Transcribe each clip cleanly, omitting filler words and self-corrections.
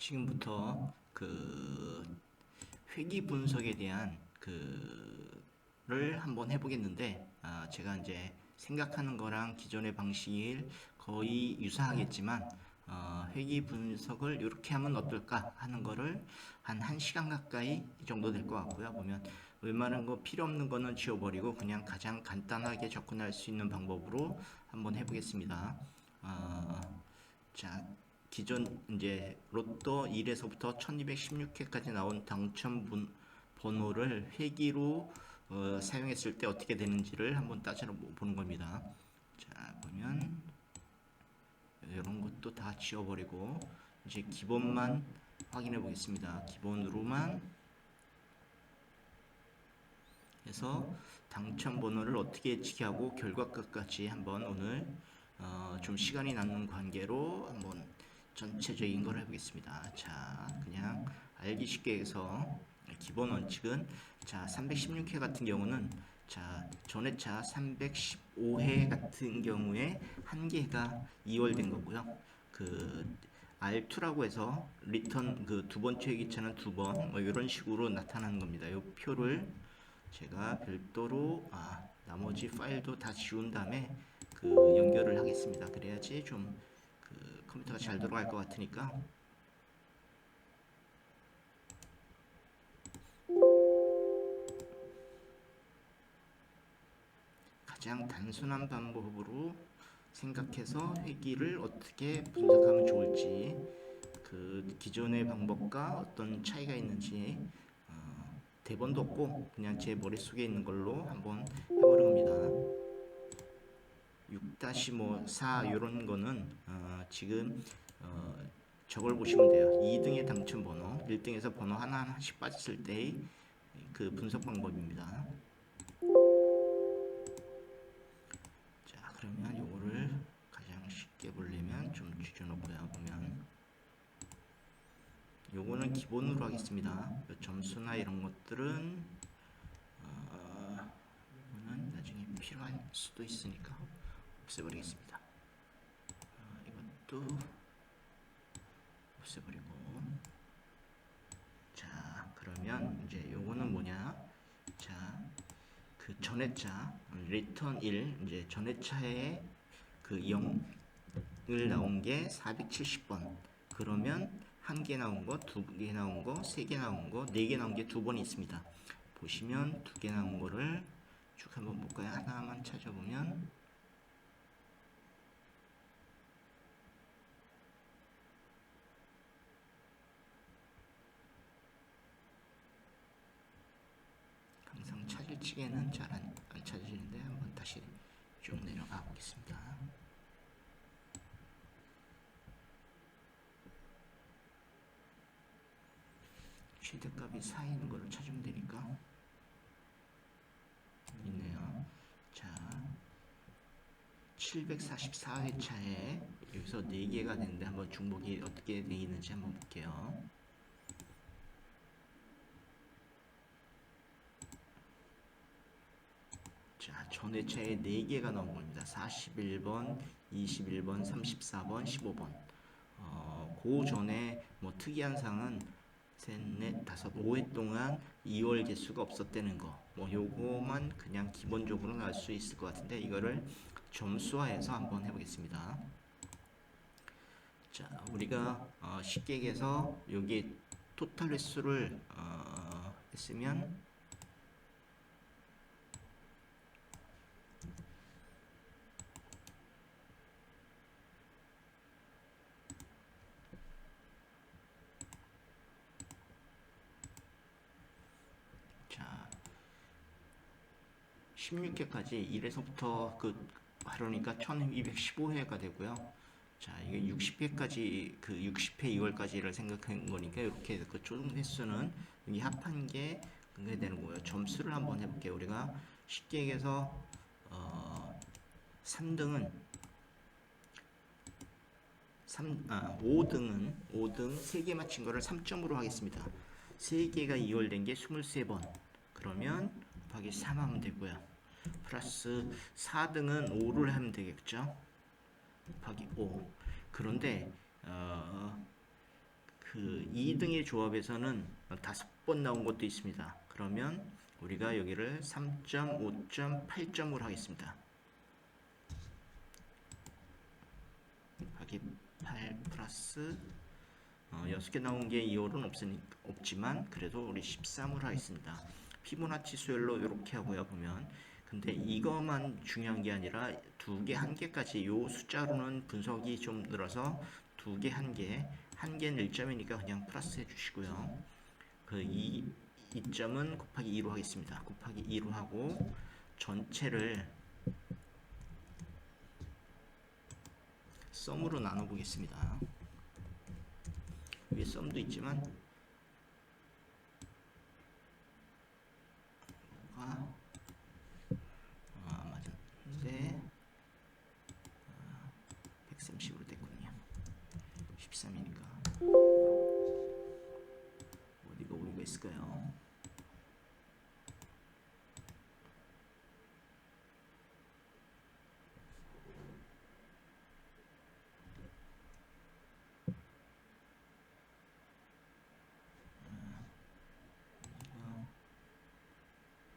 지금부터 그 회귀 분석에 대한 그를 한번 해보겠는데, 제가 이제 생각하는 거랑 기존의 방식이 거의 유사하겠지만, 회귀 분석을 이렇게 하면 어떨까 하는 거를 한 1시간 가까이 정도 될 것 같고요. 보면 웬만한 거 필요 없는 거는 지워버리고 그냥 가장 간단하게 접근할 수 있는 방법으로 한번 해보겠습니다. 자, 기존 이제 로또 1에서부터 1216회까지 나온 번호를 회기로 사용했을 때 어떻게 되는지를 한번 따져 보는 겁니다. 자, 보면 이런 것도 다 지워버리고 이제 기본만 확인해 보겠습니다. 기본으로만 해서 당첨 번호를 어떻게 예측하고 결과값까지 한번 오늘 좀 시간이 남는 관계로 한번 전체적인 걸 해보겠습니다. 자, 그냥 알기 쉽게 해서 기본 원칙은 자 316회 같은 경우는 자 전회차 315회 같은 경우에 한 개가 2월 된 거고요. 그 R2라고 해서 리턴 그 두 번째 회기차는 두 번 뭐 이런 식으로 나타나는 겁니다. 이 표를 제가 별도로 나머지 파일도 다 지운 다음에 그 연결을 하겠습니다. 그래야지 좀 그 컴퓨터가 잘 돌아갈 것 같으니까. 가장 단순한 방법으로 생각해서 회기를 어떻게 분석하면 좋을지, 그 기존의 방법과 어떤 차이가 있는지 대본도 없고 그냥 제 머릿속에 있는 걸로 한번 해보려 합니다. 6-4 이런 거는 지금 저걸 보시면 돼요. 2등의 당첨 번호, 1등에서 번호 하나하나씩 빠졌을 때의 그 분석 방법입니다. 자, 그러면 요거를 가장 쉽게 보려면 좀 줄여놓고요. 보면 요거는 기본으로 하겠습니다. 점수나 이런 것들은 나중에 필요할 수도 있으니까 없애버리겠습니다. 이것도 없애버리고. 자, 그러면 이제 요거는 뭐냐? 자, 그 전회차 리턴 1 이제 전회차에 그 0을 나온 게 470번. 그러면 한 개 나온 거, 두 개 나온 거, 세 개 나온 거, 네 개 나온 게 두 번 있습니다. 보시면 두 개 나온 거를 쭉 한번 볼까요? 하나만 찾아보면 항상 찾을 적에는 잘 안 찾으시는데 한번 다시 쭉 내려가 보겠습니다. 최대값이 4인 거를 찾으면 되니까 있네요. 자, 744회차에 여기서 4개가 되는데 한번 중복이 어떻게 되어 있는지 한번 볼게요. 자, 전회차에 4개가 나온 겁니다. 41번, 21번, 34번, 15번. 그 전에 뭐 특이한 상은 셋, 넷, 다섯, 5회 동안 2월 개수가 없었다는 거. 뭐 요거만 그냥 기본적으로는 알 수 있을 것 같은데 이거를 점수화해서 한번 해보겠습니다. 자, 우리가 쉽게 얘기해서 여기 토탈 횟수를 했으면 자 16회까지 1에서부터 그 하루니까 1215회가 되고요. 자, 이게 60회까지 그 60회 2월까지를 생각한 거니까 이렇게 해서 그 총 횟수는 여기 합한 게 그게 되는 거예요. 점수를 한번 해볼게요. 우리가 쉽게 얘기해서 3등은 5등 3개 맞힌 거를 3점으로 하겠습니다. 3개가 2월 된 게 23번. 그러면 곱하기 3 하면 되고요. 플러스 4등은 5를 하면 되겠죠. 곱하기 5. 그런데 그 2등의 조합에서는 5번 나온 것도 있습니다. 그러면 우리가 여기를 3.5.8점으로 하겠습니다. 곱하기 8 플러스 6개 나온 게 2홀은 없지만 그래도 우리 13으로 하겠습니다. 피보나치 수열로 이렇게 하고요. 보면 근데 이거만 중요한 게 아니라 2개, 1개까지 요 숫자로는 분석이 좀 늘어서 2개, 1개, 1개는 1점이니까 그냥 플러스 해주시고요. 그 2점은 곱하기 2로 하겠습니다. 곱하기 2로 하고 전체를 썸으로 나눠보겠습니다. 위에 썸도 있지만 뭐가 맞았는데 130으로 됐군요. 13이니까 어디가 오류가 있을까요?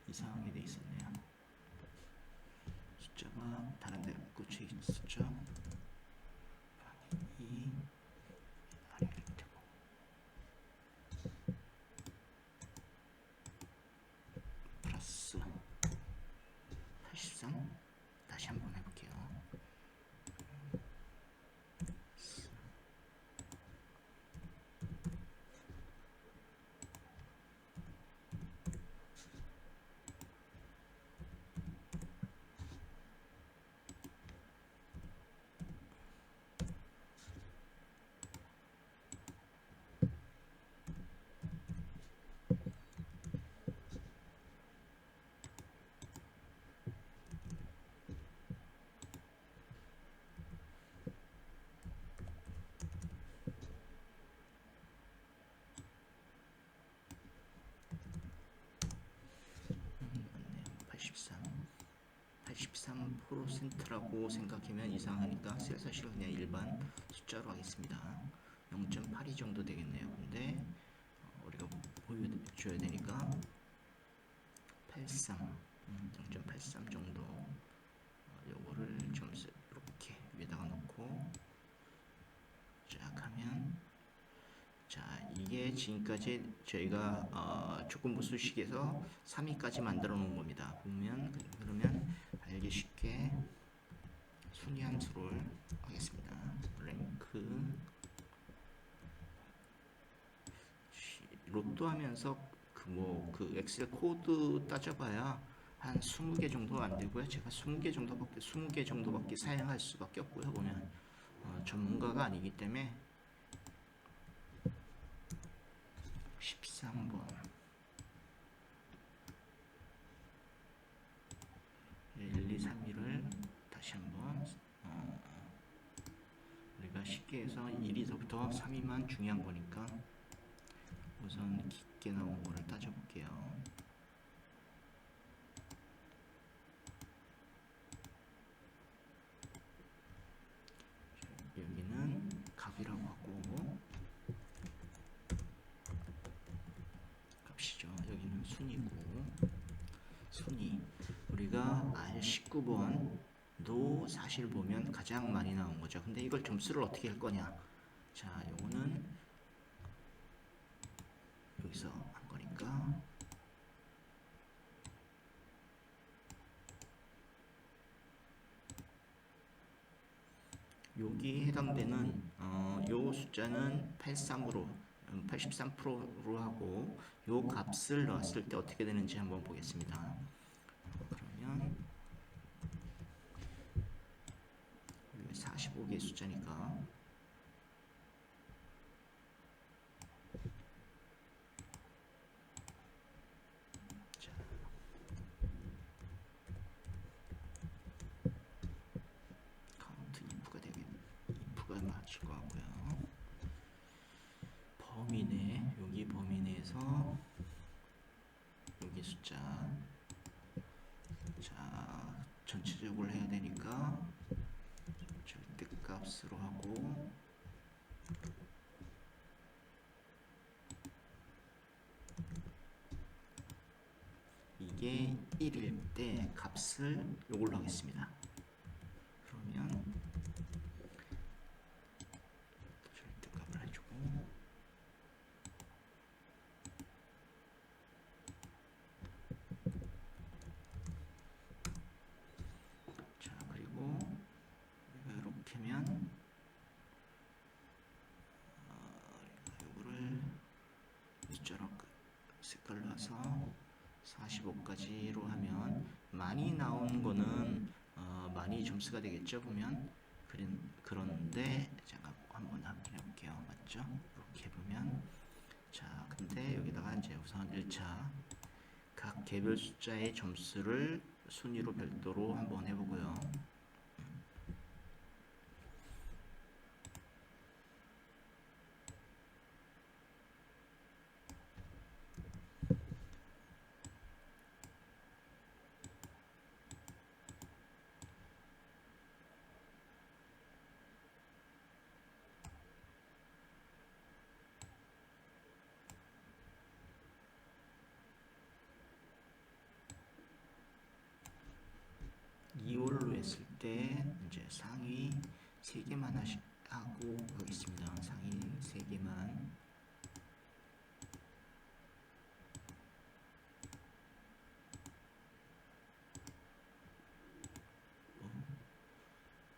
이상하게 돼 있었네요. 숫자가 다른 데 꽂혀 있었죠. 2 아래를 되고 플러스 83 다시 한번 해볼게요. 맞네요. 83%라고 생각하면 이상하니까 셀사시를 그냥 일반 숫자로 하겠습니다. 0.82 정도 되겠네요. 근데 우리가 보여줘야 되니까 83, 0.83 정도 요거를 좀 이렇게 위에다가 놓고 쫙 하면 자 이게 지금까지 저희가 조건부수식에서 3위까지 만들어 놓은 겁니다. 보면 그러면 알기 쉽게 순위 함수를 하겠습니다. 랭크 로또 하면서 그 엑셀 코드 따져봐야 한 20개 정도 안 되고요. 제가 20개 정도밖에 사용할 수밖에 없고요. 보면 전문가가 아니기 때문에 13번 1, 2, 3, 1을 다시 한번 우리가 쉽게 해서 1위서부터 3위만 중요한 거니까 우선 깊게 나온 거를 따져볼게요. 여기는 값이라고 하고 값이죠. 여기는 순위고 순위 우리가 R19번도 사실 보면 가장 많이 나온 거죠. 근데 이걸 점수를 어떻게 할 거냐? 자, 요거는 여기서 한 거니까 여기 해당되는 요 숫자는 83%로 하고 요 값을 넣었을 때 어떻게 되는지 한번 보겠습니다. 그러면 45개의 숫자니까 자, 카운트 if가 맞을 것 같고요. 범위 내 여기 범위 내에서 여기 숫자 자 전체적으로 해야 되니까 절대값으로 하고 이게 1일 때 값을 요걸로 하겠습니다. 그러면 절대값을 해주고, 자 그리고 이렇게 하면 요거를 숫자로 색깔로 해서 45까지로 하면 많이 나온 거는 많이 점수가 되겠죠 보면. 그런데 제가 한번 확인해 볼게요. 맞죠? 이렇게 보면, 자 근데 여기다가 이제 우선 1차 각 개별 숫자의 점수를 순위로 별도로 한번 해보고요. 2월로 했을 때 이제 상위 3개만 하고 가겠습니다. 상위 3개만.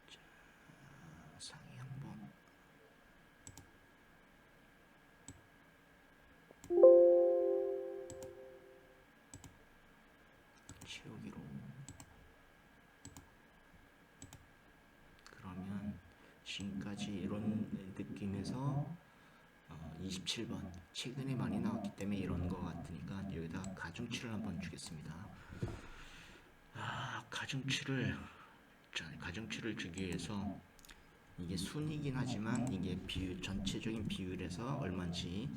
자, 상위 한번 채우기로. 그러면 지금까지 이런 느낌에서 27번 최근에 많이 나왔기 때문에 이런 거 같으니까 여기다가 가중치를 한번 주겠습니다. 가중치를 주기 위해서 이게 순이긴 하지만 이게 비율, 전체적인 비율에서 얼마인지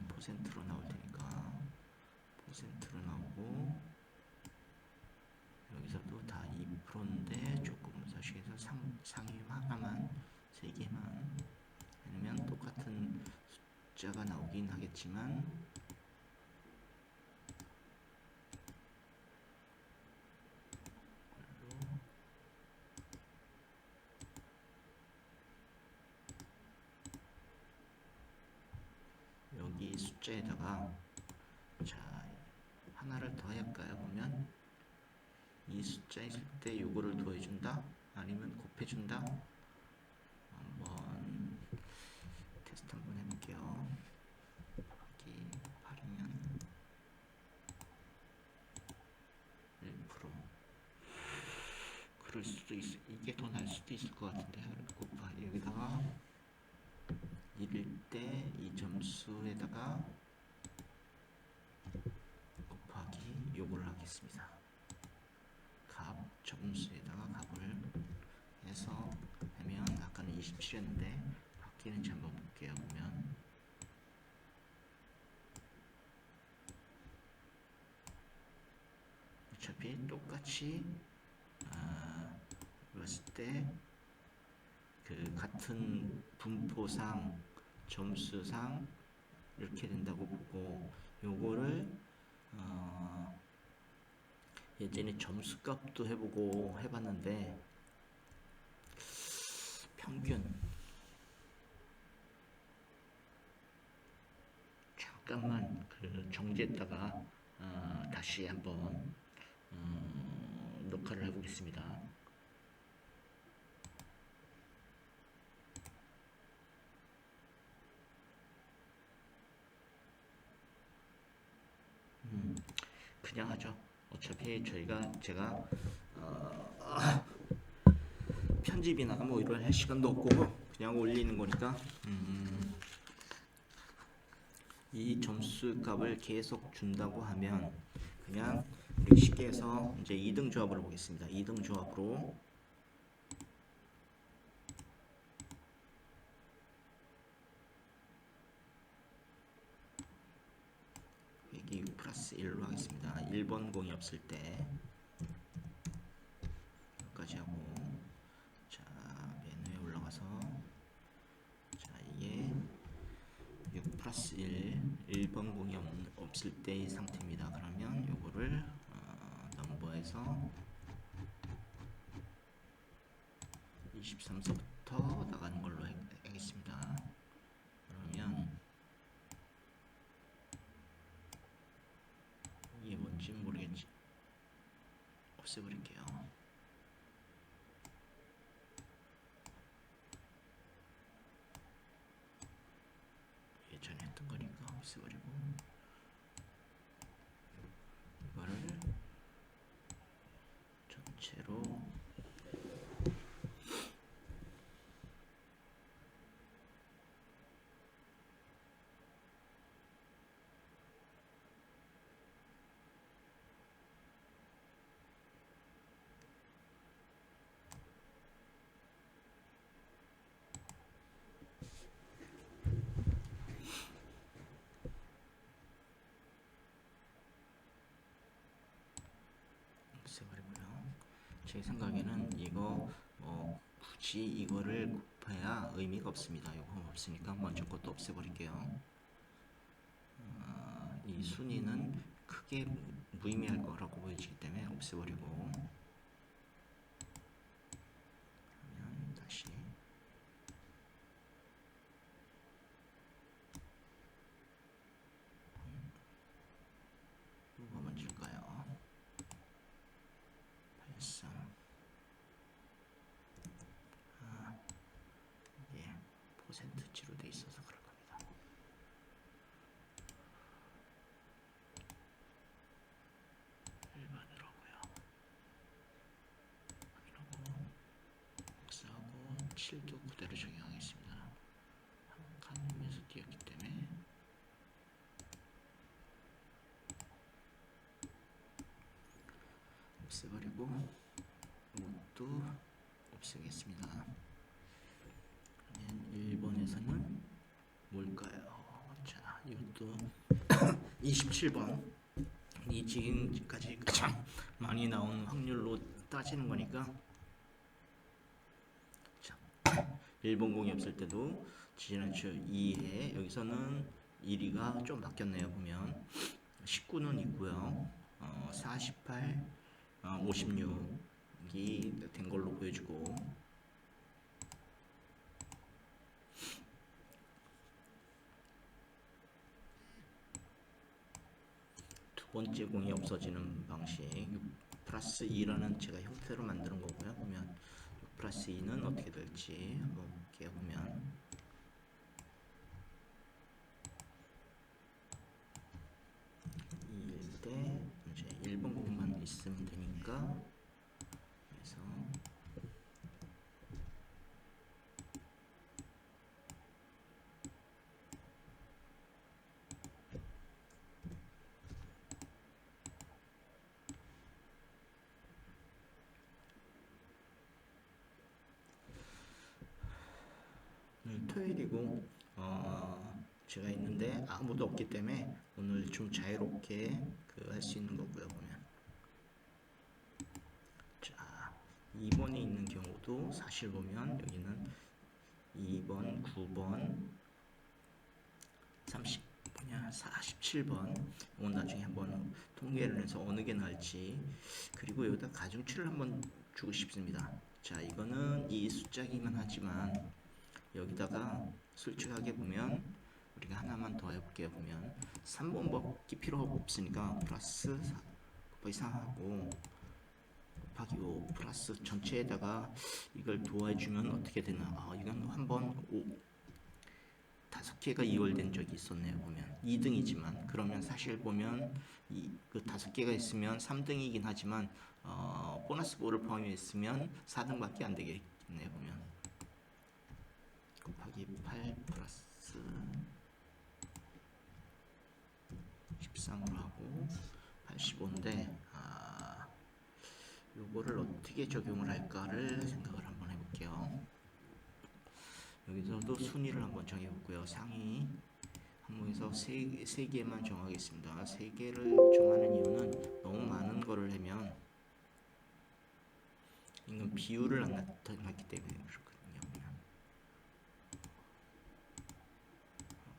퍼센트로 나올 테니까 퍼센트로 나오고, 여기서도 다 2%인데 조금 사실에서 상위 하나만 3개만 아니면 똑같은 숫자가 나오긴 하겠지만 여기 숫자에다가 자 하나를 더 할까요? 보면 이 숫자 있을 때 요거를 더해준다 아니면 곱해준다. 한번 테스트 한번 해볼게요. 여기 8이면 1%. 그럴 수도 이게 더 날 수도 있을 것 같은데, 여기다가 1일 때 이 점수에다가 곱하기 요걸 하겠습니다. 값 점수에다가 값을 해서 하면 아까는 27이었는데 바뀌는지 한번 볼게요. 보면 어차피 똑같이 봤을 때 그 같은 분포상 점수상 이렇게 된다고 보고, 요거를 예전에 점수값도 해보고 해봤는데 평균 잠깐만 그 정지했다가 다시 한번 녹화를 해보겠습니다. 그냥 하죠. 어차피 제가 편집이나 뭐 이런 할 시간도 없고 그냥 올리는 거니까 이 점수 값을 계속 준다고 하면 그냥 우리 쉽게 해서 이제 2등 조합으로 보겠습니다. 2등 조합으로 여기 6 플러스 1로 하겠습니다. 1번 공이 없을 때 여기까지 하고, 자 맨 위에 올라가서, 자 이게 6 플러스 1번 공이 없을 때의 상태입니다. 그러면 요거를 넘버에서 23서부터 나가는 걸로 하겠습니다. 그러면 이게 뭔지 모르겠지, 없애버릴게요. 예전에 했던 거니까 없애버리고, 이거를 전체로 없애버리고요. 제 생각에는 이거 굳이 이거를 곱해야 의미가 없습니다. 이거 없으니까 먼저 것도 없애버릴게요. 이 순위는 크게 무의미할 거라고 보여지기 때문에 없애버리고, 그러면 다시 뭐가 먼저일까요? 83. 이게 퍼센트치로 돼 있어서 그럴 겁니다. 일반으로고요. 확인하고 복사하고 7도 그대로 적용하겠습니다. 한 칸이면서 띄었기 때문에 없애버리고, 이것도 없애겠습니다. 그러면 1번에서는 뭘까요? 자, 이것도 27번, 이 지금까지 가장 많이 나온 확률로 따지는 거니까, 자 1번 공이 없을 때도 지지난주 2회, 여기서는 1위가 좀 바뀌었네요. 보면 19는 있고요. 48, 56이 된 걸로 보여주고, 두 번째 공이 없어지는 방식 6 플러스 2라는 제가 형태로 만드는 거고요. 보면 6 플러스 2는 어떻게 될지 한번 볼게요. 보면 2일 때 이제 1번 공만 있으면 되니까, 그래서 오늘 토요일이고 제가 있는데 아무도 없기 때문에 오늘 좀 자유롭게 할 수 있는 거고요. 보면 자 2번에 있는 경우도 사실 보면 여기는 2번, 9번, 30 뭐냐 47번, 이건 나중에 한번 통계를 해서 어느 게 나을지, 그리고 여기다 가중치를 한번 주고 싶습니다. 자 이거는 이 숫자기만 하지만 여기다가 솔직하게 보면 우리가 하나만 더 해볼게요. 보면 3번밖에 필요 없으니까 플러스 4 곱하기 4하고 곱하기 5 플러스 전체에다가 이걸 도와주면 어떻게 되나. 이건 한번 5개가 이월된 적이 있었네요. 보면 2등이지만 그러면 사실 보면 그 5개가 있으면 3등이긴 하지만 보너스 볼을 포함했으면 4등밖에 안 되겠네요. 보면 곱하기 8 플러스 13으로 하고 85인데 요거를 어떻게 적용을 할까를 생각을 한번 해볼게요. 여기서도 순위를 한번 정해볼고요. 상위 항목에서 세 개만 정하겠습니다. 세 개를 정하는 이유는 너무 많은 거를 하면 이건 비율을 안 나타났기 때문에 그렇거든요.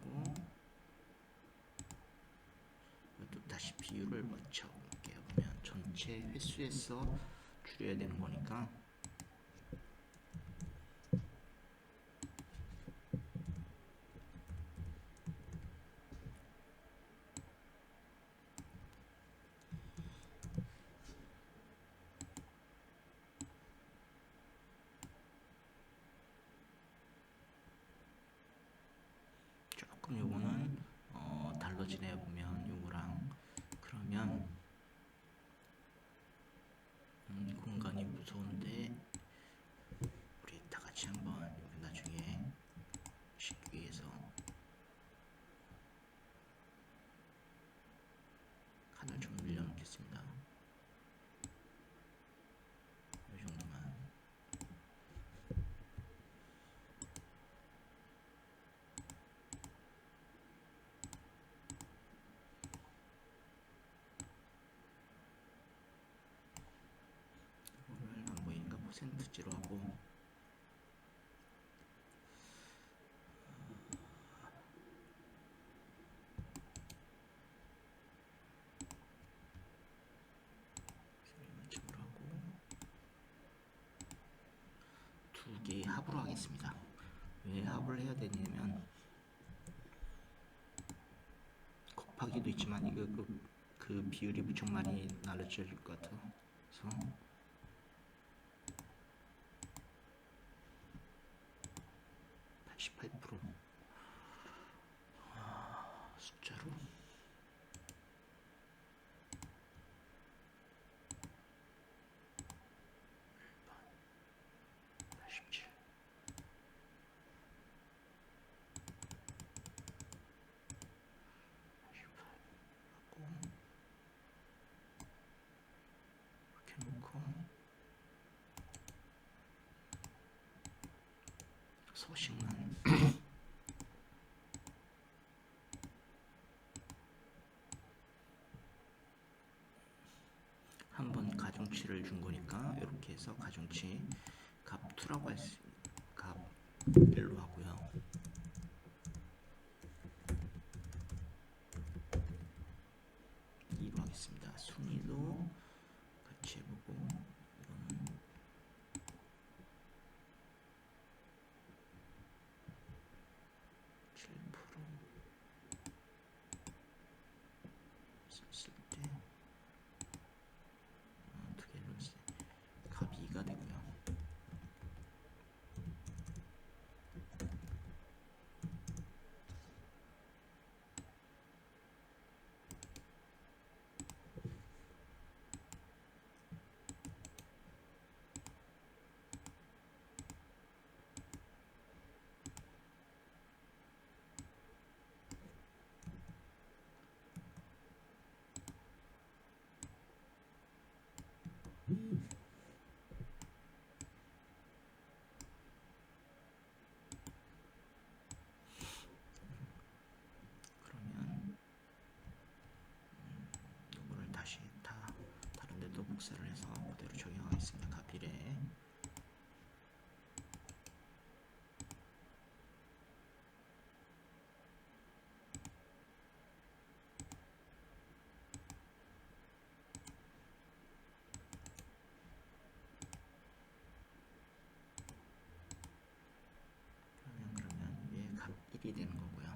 하고 또 다시 비율을 맞춰볼게요. 보면 전체 횟수에서 줄여야 되는 거니까 조금 요거는 달라지네요. 보면 요거랑 그러면 공간이 무서운데 우리 다 같이 한번 나중에 쉽기 위해서 칸을 좀 늘려놓겠습니다. 이 정도만. 이거를 안 보이니까 퍼센트지로 하고 맞춤으로 하고 두 개 합으로 하겠습니다. 왜 합을 해야 되냐면 곱하기도 있지만 이거 그 비율이 무척 많이 나눠질 것 같아서 88% 숫자로 87 하고 이렇게 놓고 서식만 한번 가중치를 준 거니까 이렇게 해서 가중치 값 2라고 할 수 값 1로 하고요. 이로 하겠습니다. 순위도 같이 해보고 이거는 7% 썼을 때 두 개를 값 2가 되고요. 그러면 이거를 다시 다 다른 데도 복사를 해서 그대로 적용하겠습니다. 값 1에 그러면 이게 값 1이 되는 거고요.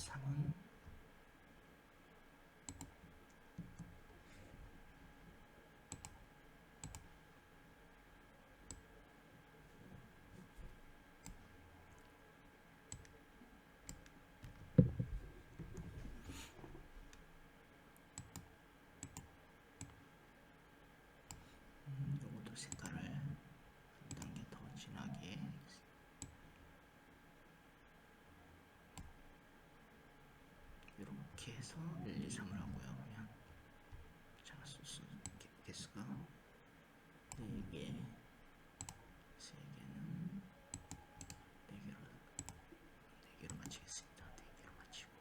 3은 요것도 색깔을 한 단계 더 진하게 이렇게 해서 1, 2, 3을 하고요. 그러면 자, 소스 개수가 4개, 3개는 4개로 맞추겠습니다. 4개로 맞추고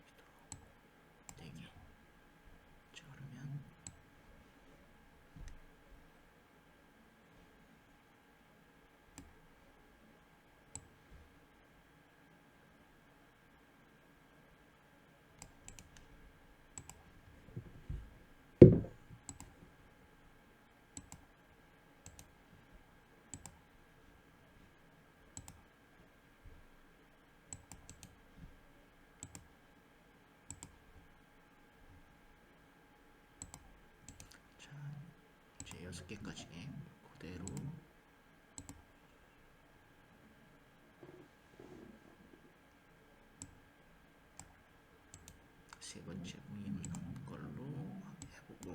여기도 4개. 자, 그러면 자, 이제 6개까지 그대로 세 번째 공이 없는 걸로 해보고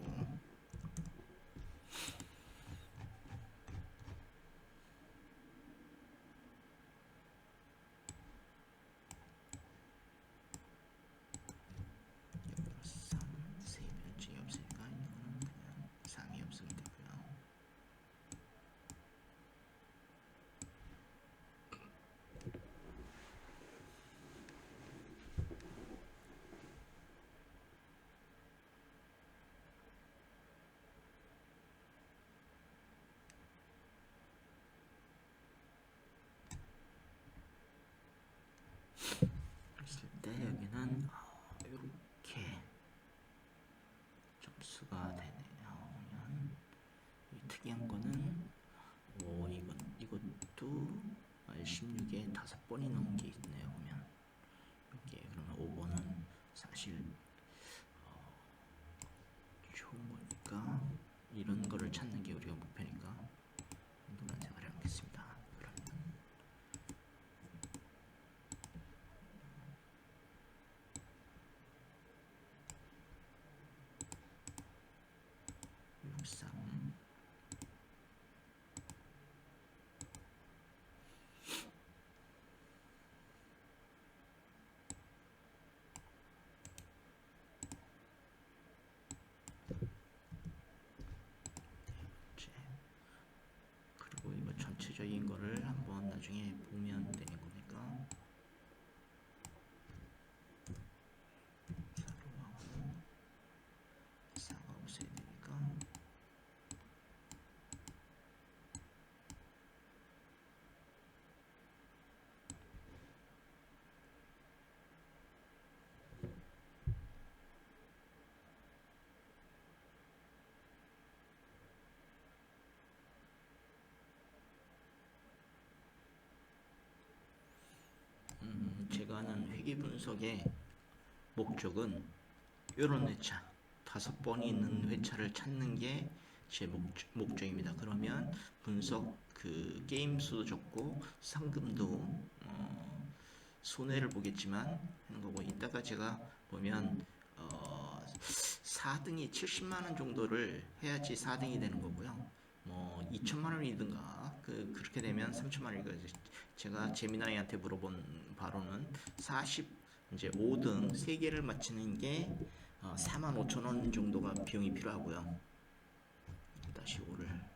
여기로 3, 세 변증이 없으니까 이거는 그냥 3이 없으면 되고요. 했을 때 여기는 이렇게 점수가 되네요. 그러면 이 특이한 거는 이것도 16에 5번이 넘은 게 있네요. 보면 이게 그러면 5번은 사실 좋은 거니까 이런 거를 찾는 게 우리가 목표니까 노란색을 해놓겠습니다. 그러면 63 그리고 이거 전체적인 거를 한번 나중에 보면 되는 거니까 4로 하고 4가 없어야 되니까 제가 하는 회귀 분석의 목적은 이런 회차 5번이 있는 회차를 찾는 게 제 목적입니다. 그러면 분석 그 게임 수도 적고 상금도 손해를 보겠지만 하는 거고 이따가 제가 보면 4등이 70만 원 정도를 해야지 4등이 되는 거고요. 뭐 2천만 원이든가 그렇게 되면 3천만 원이고 제가 재미나이한테 물어본 바로는 40 이제 5등 3개를 맞히는 게 4만 5천 원 정도가 비용이 필요하고요. 다시 5를 하고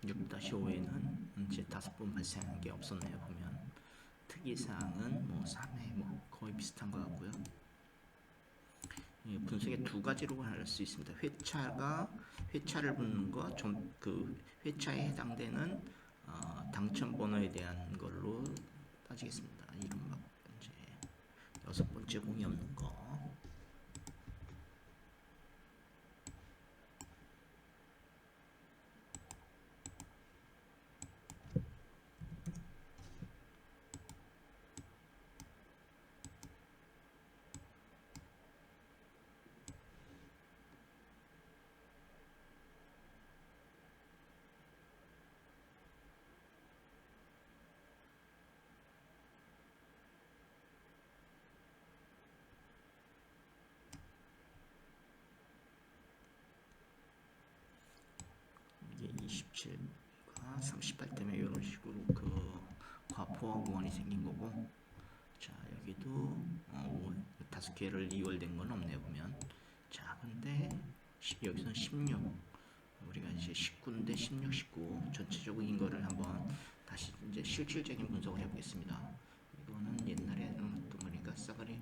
6-5에는 이제 5번 발생한 게 없었네요. 보면 특이사항은 뭐 3회 뭐 거의 비슷한 것 같고요. 분석의 두 가지로 할 수 있습니다. 회차를 붙는 거, 좀 그 회차에 해당되는 당첨 번호에 대한 걸로 따지겠습니다. 이른바 이제 6번째 공이 없는 거. 이게 27과 38 때문에 이런 식으로 그 과포화 구간이 생긴 거고, 자 여기도 5개를 이월된 건 없네요. 보면 자 근데 여기서는 16, 우리가 이제 19인데 16, 19 전체적인 거를 한번 다시 이제 실질적인 분석을 해보겠습니다. 이거는 옛날에 어떤 거니까 싸가리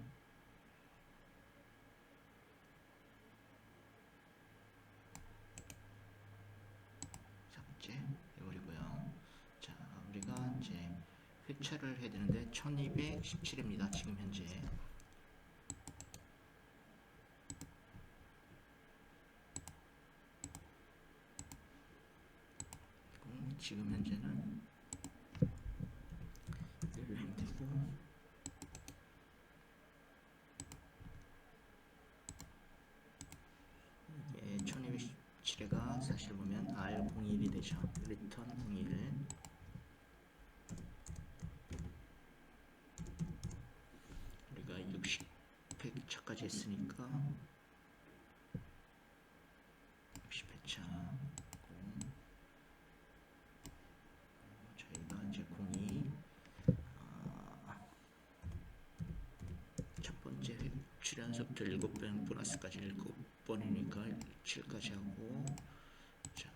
삭제 해버리고요. 자 우리가 이제 회차를 해야 되는데 1217입니다. 지금 현재. 지금 현재는 1을 행되고, 이게 1217회가 사실 보면 R01이 되죠. 리턴 01. 우리가 60회차까지 했으니까 60회차 저희가 이제 공이 첫 번째 출연서부터 7번 보너스까지 7번이니까 7까지 하고, 자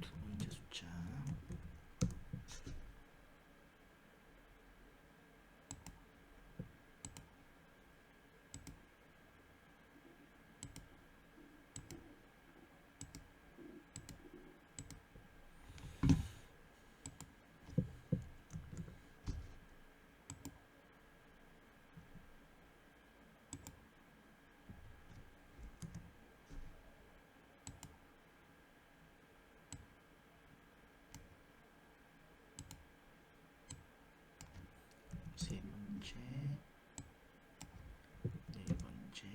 두 번째 숫자 세 번째, 네 번째,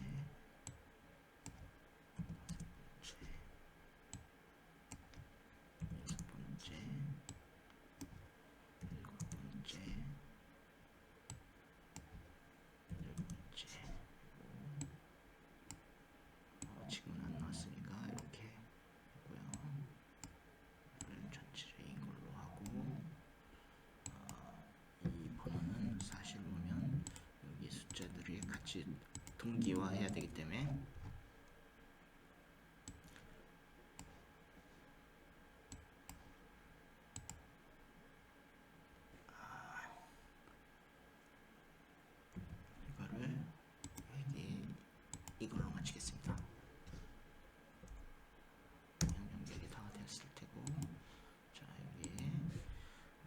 다섯 번째, 여섯 번째, 일곱 번째, 여덟 번째. 지금은 안 나왔으니까 이렇게 하고요. 이걸 전체적인 걸로 하고, 이 번호는 사실 보면 여기 숫자들이 같이 동기화해야 되기 때문에 이거를 이걸로 마치겠습니다. 연결이 다 되었을 테고, 자 여기에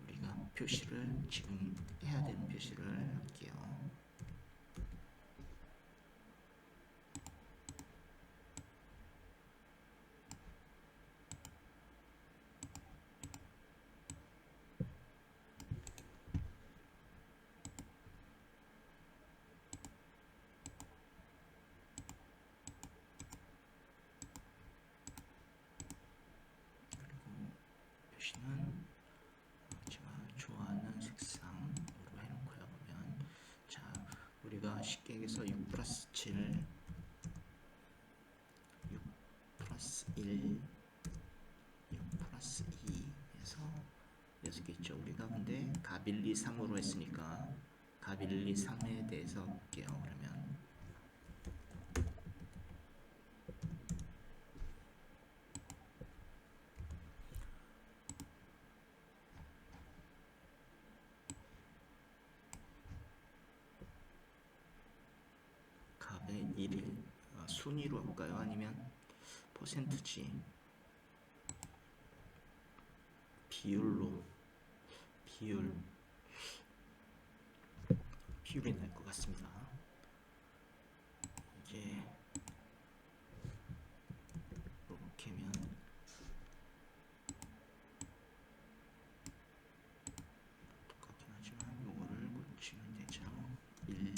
우리가 표시를 지금 해야 되는 표시를 할게요. 표시는 제가 좋아하는 색상으로 해놓고요. 보면 자 우리가 쉽게 얘기해서 6+7 1 6 플러스 2에서 6개 있죠. 우리가 근데 값 1, 2, 3으로 했으니까 값 1, 2, 3에 대해서 볼게요. 그러면 값의 1일 순위로 할까요? 아니면 퍼센트지 비율로 비율이 날 것 같습니다. 이제 이렇게면 똑같긴 하지만 요거를 고치면 되죠. 1 2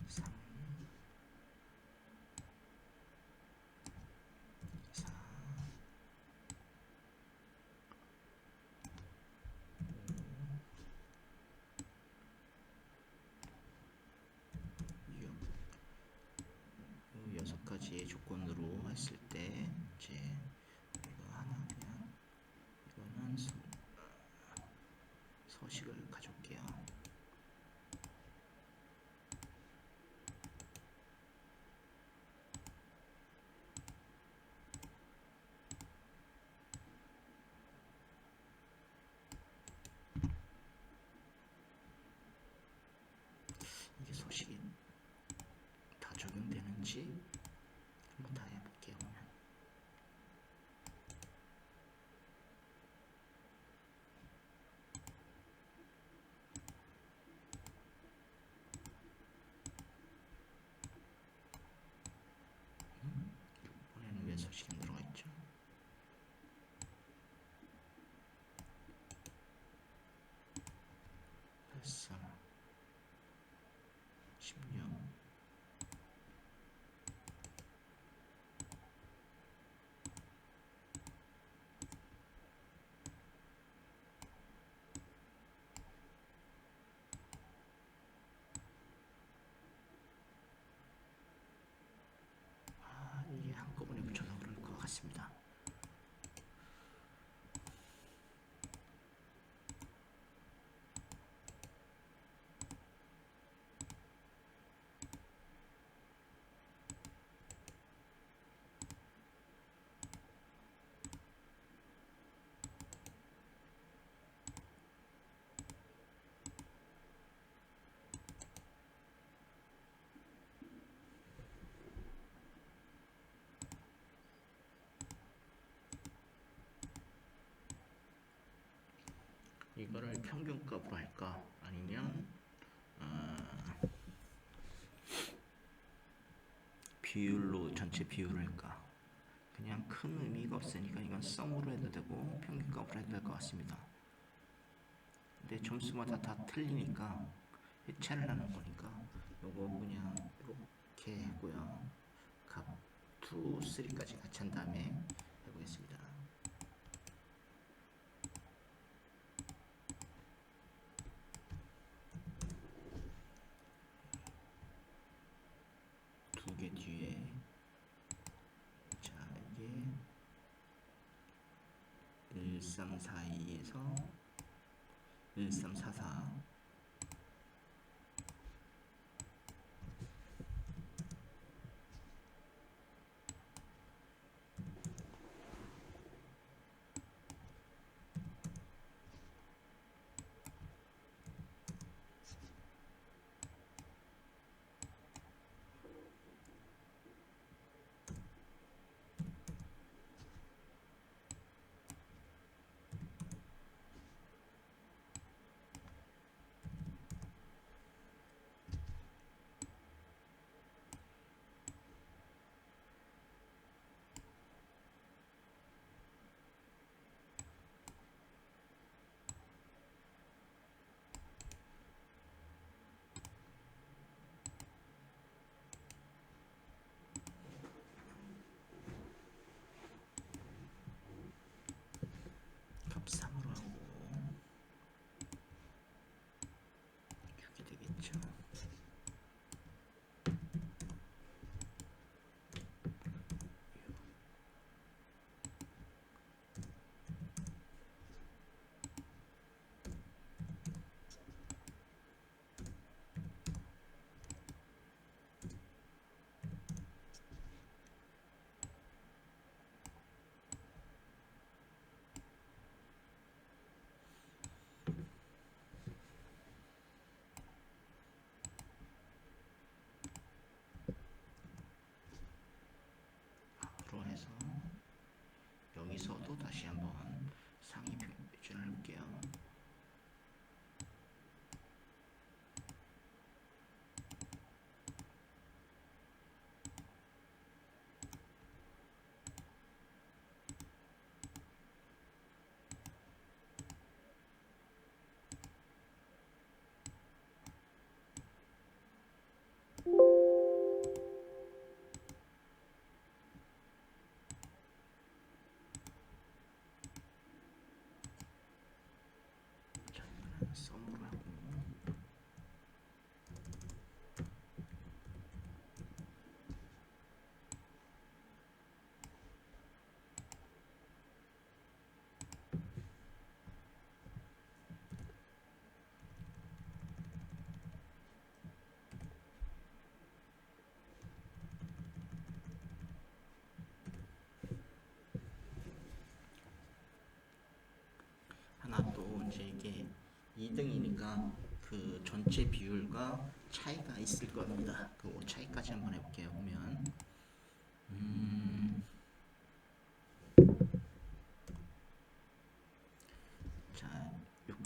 3 4 6 여섯 가지의 조건으로 했을 때 이제 이거 하나 그냥 이거는 서식을 가져올게요. 이게 서식이 다 적용되는지 한번 다 해볼게요. 그러면 이번에는 왜 서식이 안 들어가 있죠? 83 16 이게 한꺼번에 붙여서 그럴 것 같습니다. 이거를 평균값으로 할까? 아니면 비율로 전체 비율을 할까? 그냥 큰 의미가 없으니까 이건 썸으로 해도 되고 평균값으로 해도 될 것 같습니다. 근데 점수마다 다 틀리니까 해체를 하는 거니까 요거 그냥 이렇게 하고요. 값 2, 3까지 같이 한 다음에 해보겠습니다. 두 개 뒤에 자 이게 1342에서 1344 1344 여기서도 다시 한번 상위 표준을 해볼게요. 자, 이거는 썸으로 하고 하나 또 이제 이게 2등이니까 그 전체 비율과 차이가 있을 겁니다. 그 차이까지 한번 해볼게요. 보면 자 6,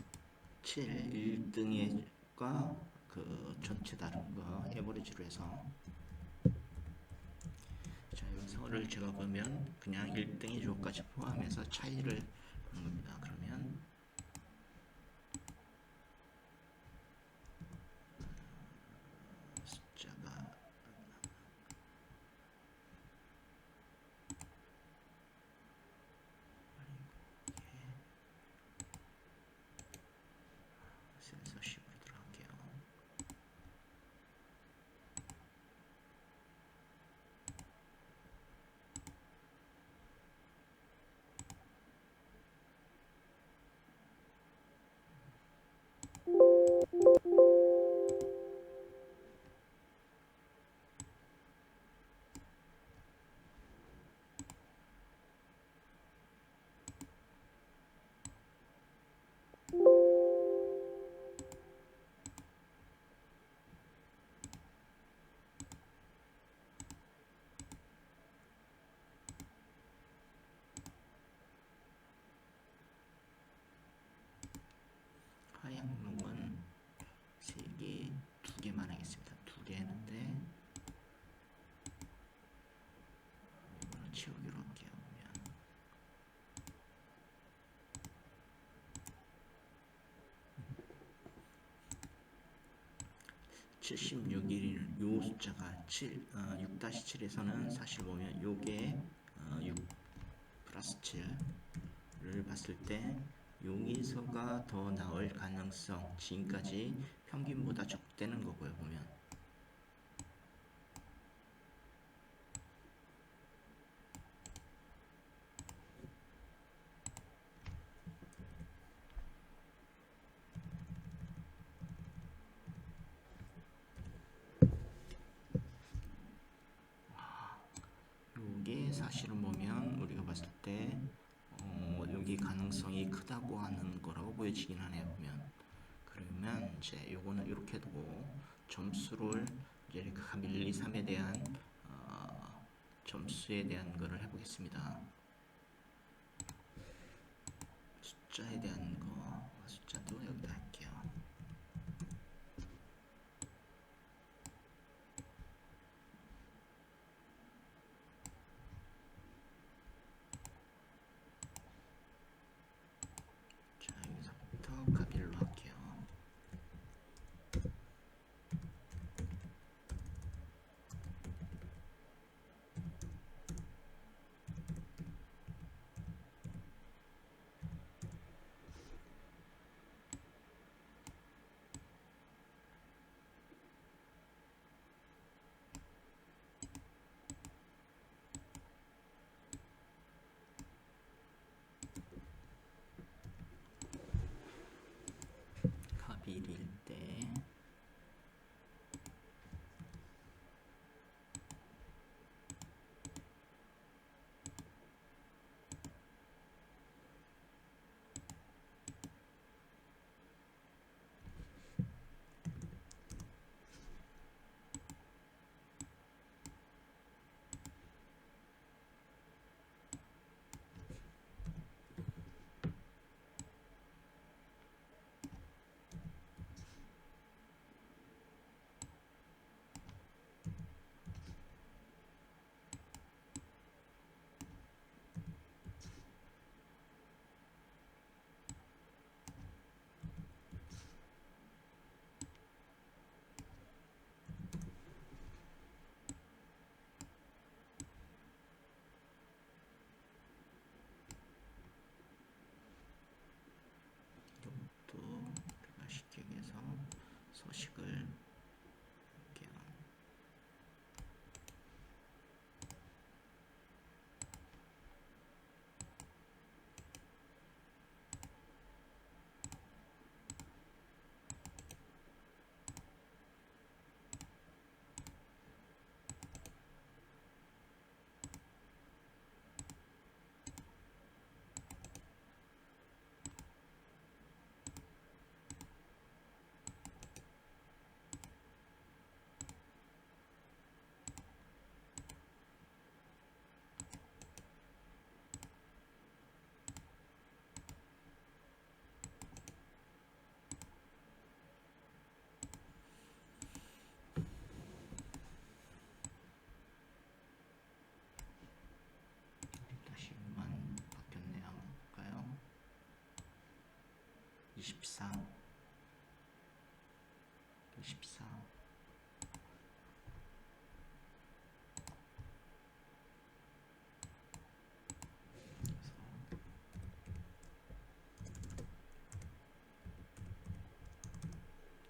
7, 1등과 그 전체 다른 거 에버리지로 해서 자 여기서를 제가 보면 그냥 1등의 조까지 포함해서 차이를 하는 겁니다. 그러면 숫자가 센서십으로 들어갈게요. 하얀 롱은 3개, 2개만 하겠습니다. 2개 했는데 이거는 치우기로 할게요. 보면 76일 요 숫자가 6-7에서는 사실 보면 요게 6 플러스 7를 봤을 때 여기서가 더 나을 가능성 지금까지 평균보다 적대는 거고요. 보면 요게 사실은 보면 우리가 봤을 때 여기 가능성이 크다고 하는 거라고 보여지긴 하네요. 보면 그러면 이제 요거는 이렇게 두고 점수를 이제 각 1, 2, 3에 대한 점수에 대한 거를 해보겠습니다. 숫자에 대한 거 숫자도 여기다 할게요. 자 여기서부터 가비로 할게요. 14, 14.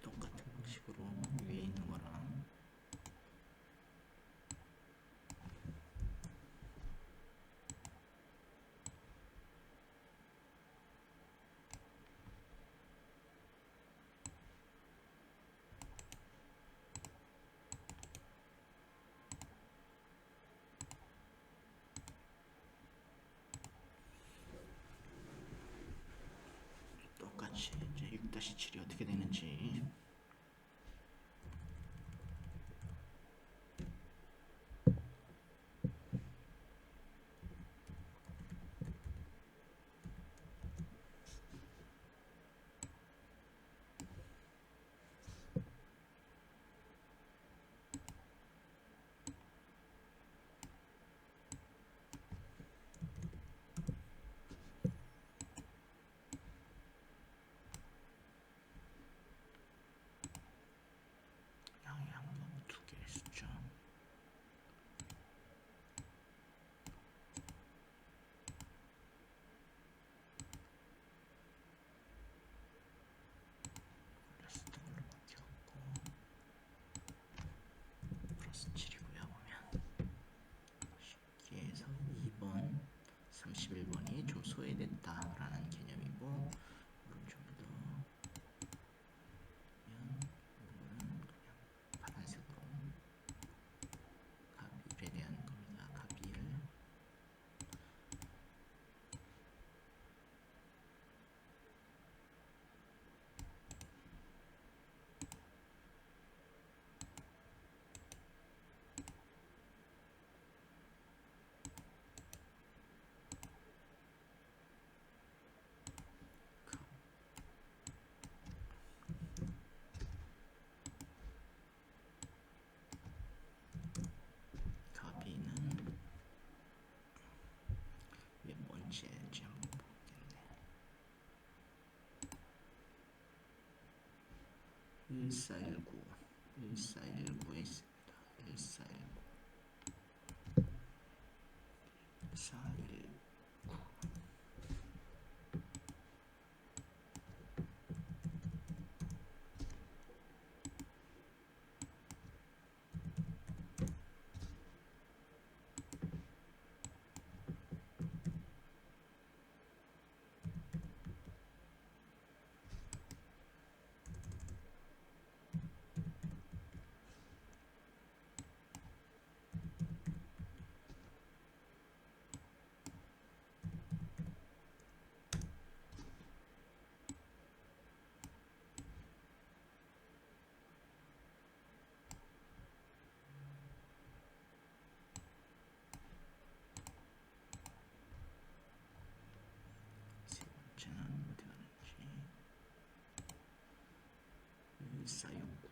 똑같은 방식으로 위에 있는 거랑 똑같이 이제 6-7이 어떻게 되는지 양분 2개 숫자 플러스 더블로 바뀌었고 플러스 7이고요. 보면 쉽게 해서 2번 31번이 좀 소외됐다라는 개념이고 오른쪽으로 이거는 그냥 파란색으로 갑일에 대한 겁니다. 갑일 갑이는 몇 번째인지 한번 보겠네. 1419 1419에 있습니다. 1419 1419 세 번째는 어디 가는지 1469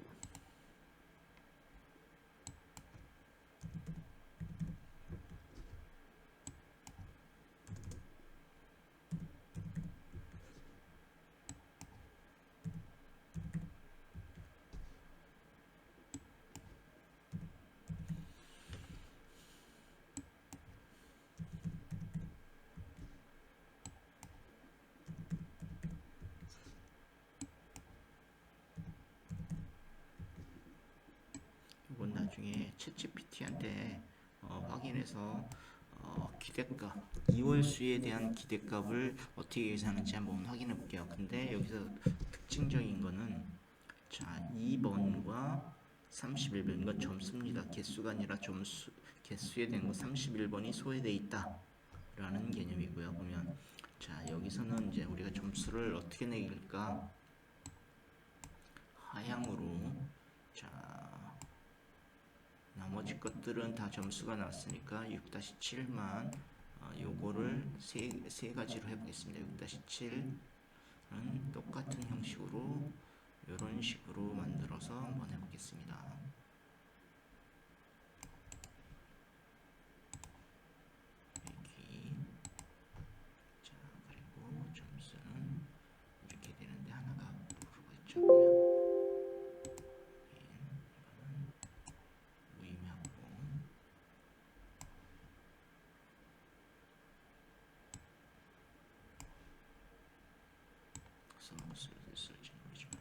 이건 나중에 챗GPT한테 확인해서 기대값 2월 수에 대한 기대값을 어떻게 계산하는지 한번 확인해 볼게요. 근데 여기서 특징적인 거는 자 2번과 31번 이건 점수입니다. 개수가 아니라 점수 개수에 대한 거 31번이 소외되어 있다 라는 개념이고요. 보면 자 여기서는 이제 우리가 점수를 어떻게 내릴까 하향으로 자 나머지 것들은 다 점수가 나왔으니까 6-7만 요거를 세 가지로 해보겠습니다. 6-7은 똑같은 형식으로 이런 식으로 만들어서 한번 해보겠습니다. 여기 자 그리고 점수는 이렇게 되는데 자 보면 이거는 무의미하고 써놓을 수 있을지 모르지만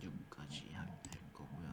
여기까지 할 거고요.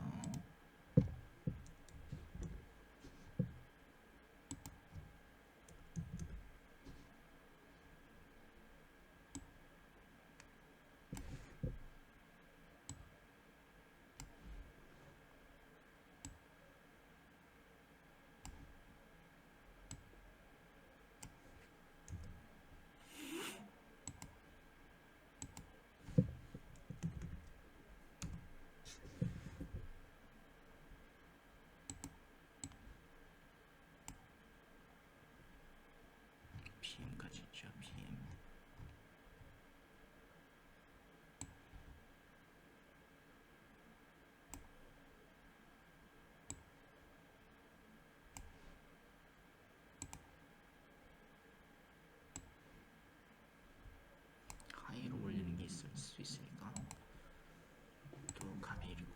PM까지 있죠. PM. 하이로 올리는 게 있을 수 있으니까 또 가비리고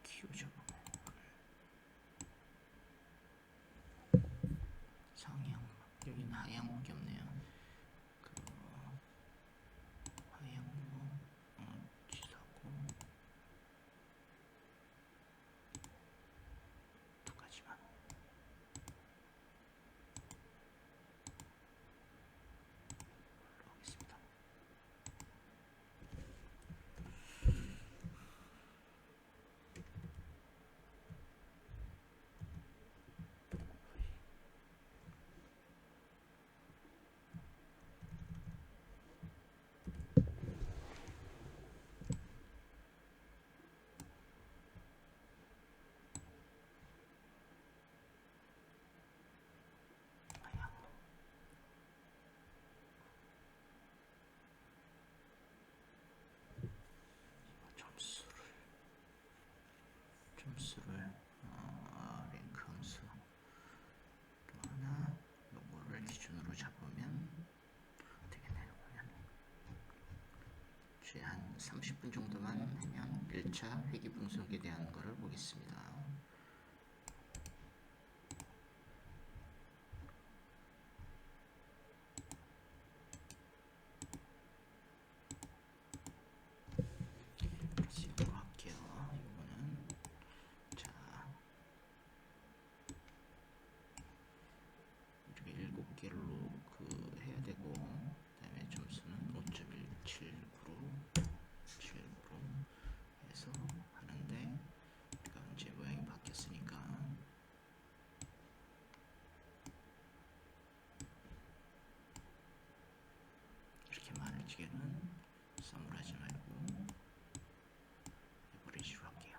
키우죠. 상향 여기는 하향밖에 없네요. 그 하향도 지사고 두 가지만 올라오겠습니다. 하향 점수를 랭크 함수 또 하나 요거를 기준으로 잡으면 되겠네요. 그러면 한 30분 정도만 하면 1차 회귀 분석에 대한 거를 보겠습니다. 시계는 썸을 하지 말고 에버리지로 할게요.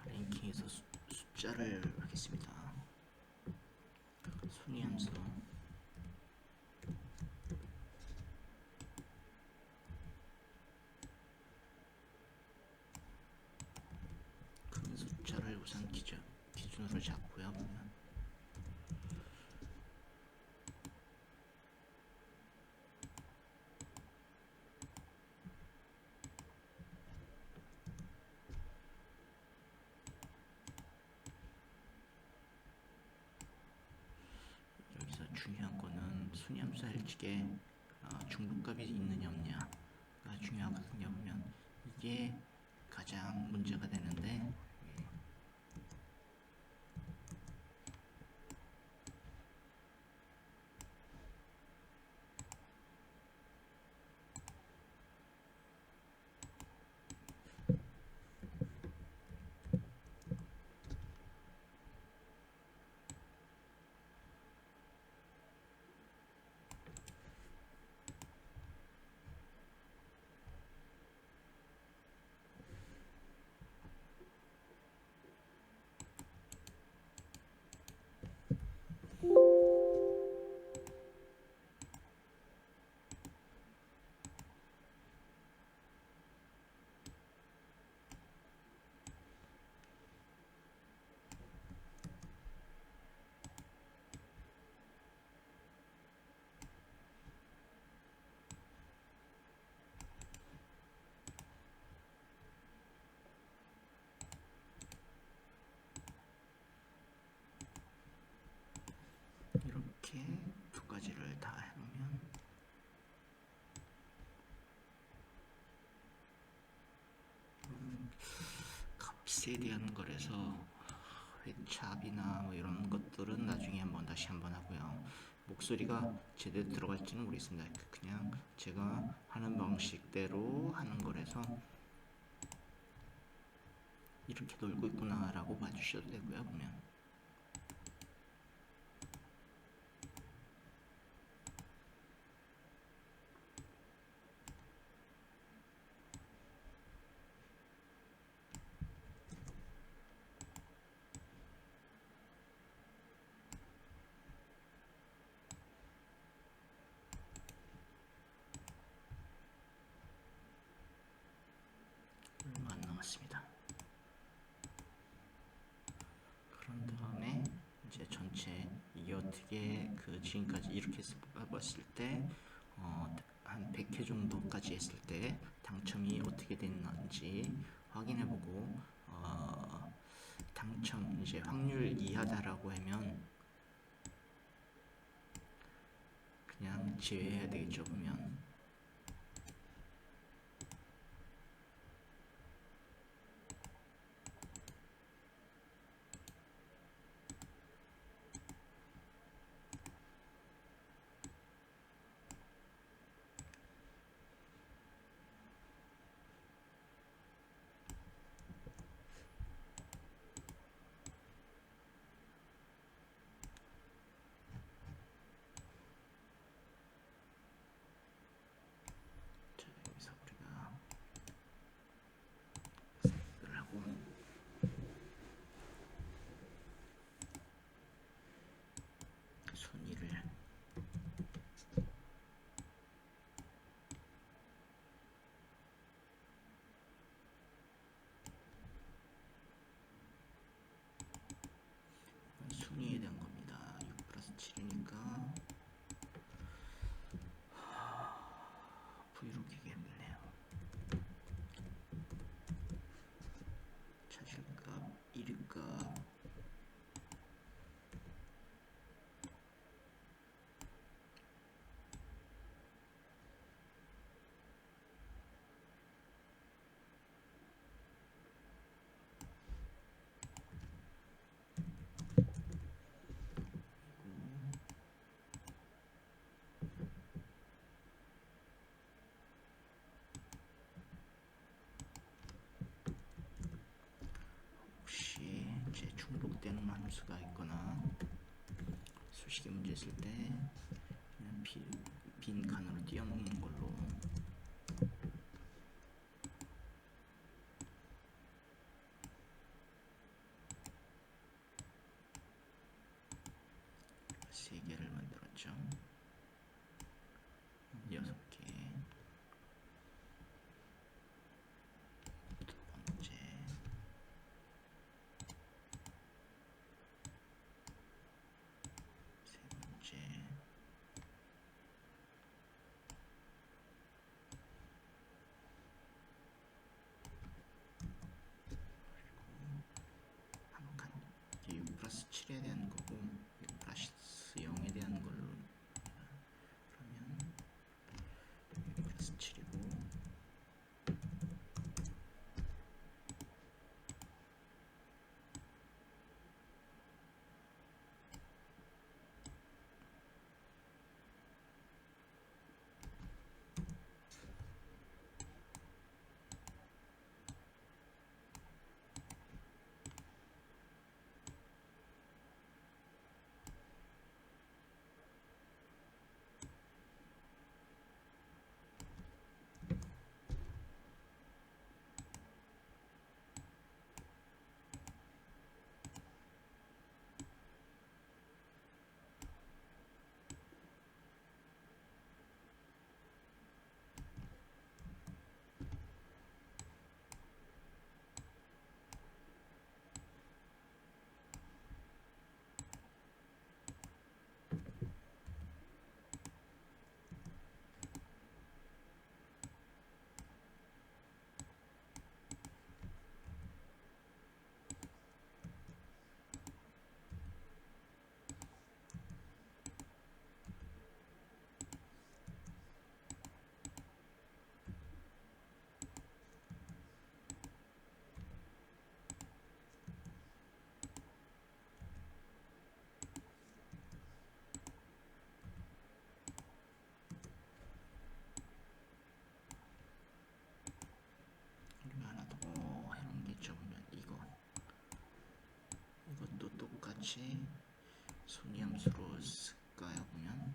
랭킹에서 숫자를 하겠습니다. 순위 함수 큰 숫자를 우선 기준으로 잡고요. 보면 여기서 중요한 거는 순위 함수 일찍에 중복값이 있느냐 없냐가 중요하거든요. 보면 이게 가장 문제가 되는데 이렇게 두 가지를 다 해놓으면 값에 대한 거라서 회차비나 뭐 이런 것들은 나중에 다시 한번 하고요. 목소리가 제대로 들어갈지는 모르겠습니다. 그냥 제가 하는 방식대로 하는 거라서 이렇게 놀고 있구나 라고 봐주셔도 되고요. 보면 얼마 안 남았습니다. 그런 다음에 이제 전체 이게 어떻게 지금까지 이렇게 봤을 때 한 100회 정도까지 했을 때 당첨이 어떻게 됐는지 확인해보고 당첨 이제 확률 이하다라고 하면 그냥 제외해야 되겠죠. 보면 브이로그겠네요. 찾을까? 이를까? 혹시 재충족되는 함수가 있거나 수식의 문제 있을 때 그냥 빈 칸으로 띄워놓는 걸로 세 개를 만들었죠. 6개. 두 번째. 세 번째. 한 칸. 이게 6 플러스 7에 대한 거고 6 플러스 0에 대한 걸로 그러면 6 플러스 7이고 우리가 하나 더 해놓은 게 있죠. 보면 이것도 똑같이 순위함수로 쓸까요? 보면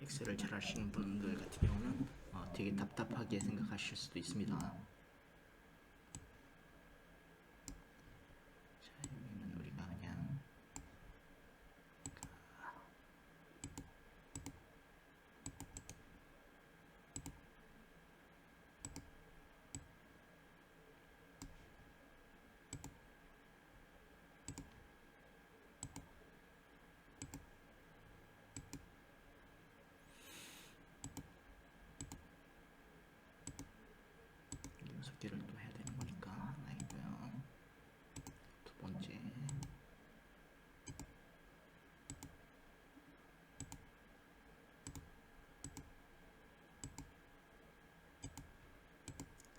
엑셀을 잘 하시는 분들 같은 경우는 되게 답답하게 생각하실 수도 있습니다. 자, 여기는 우리가 그냥 여섯 개를 또 해야 되는 거니까 하나이고요. 두 번째,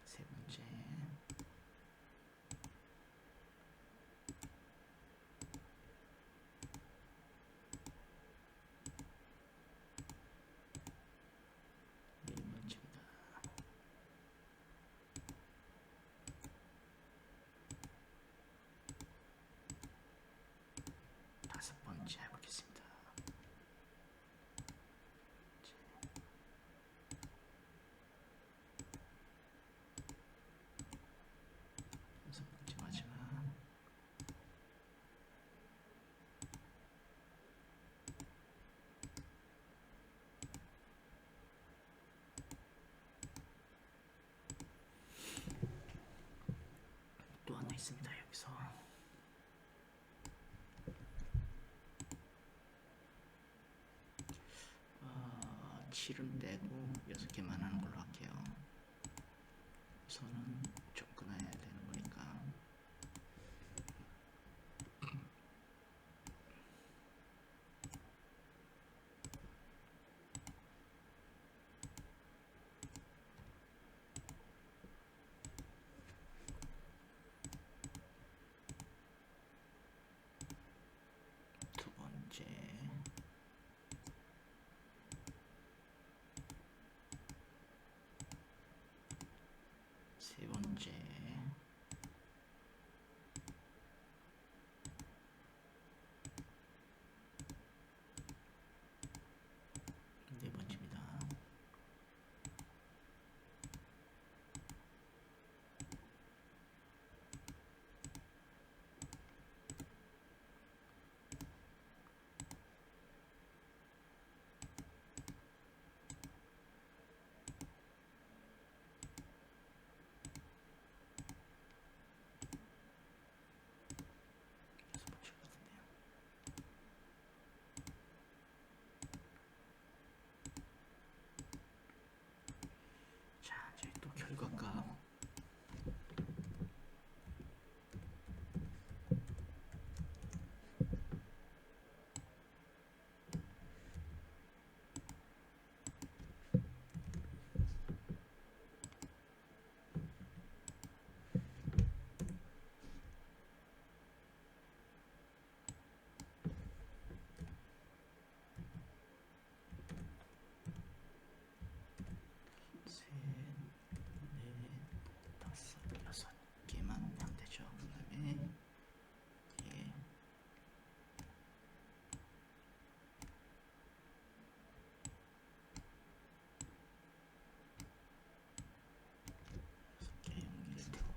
세 번째, 네 번째입니다. 다섯 번째 해보겠습니다. 여섯 번째 마지막. 또 하나 있습니다. 여기서 7은 빼고 6개만 하는 걸로 할게요. 우선은 접근해야 되는 거니까. 두 번째, 세 번째, 네 번째입니다. 여섯 번째 같은데요. 자, 이제 또 결과가 셋, 넷, 다섯, 여섯 개만 하면 되죠. 그 다음에 예, 여섯 개 연기를 되고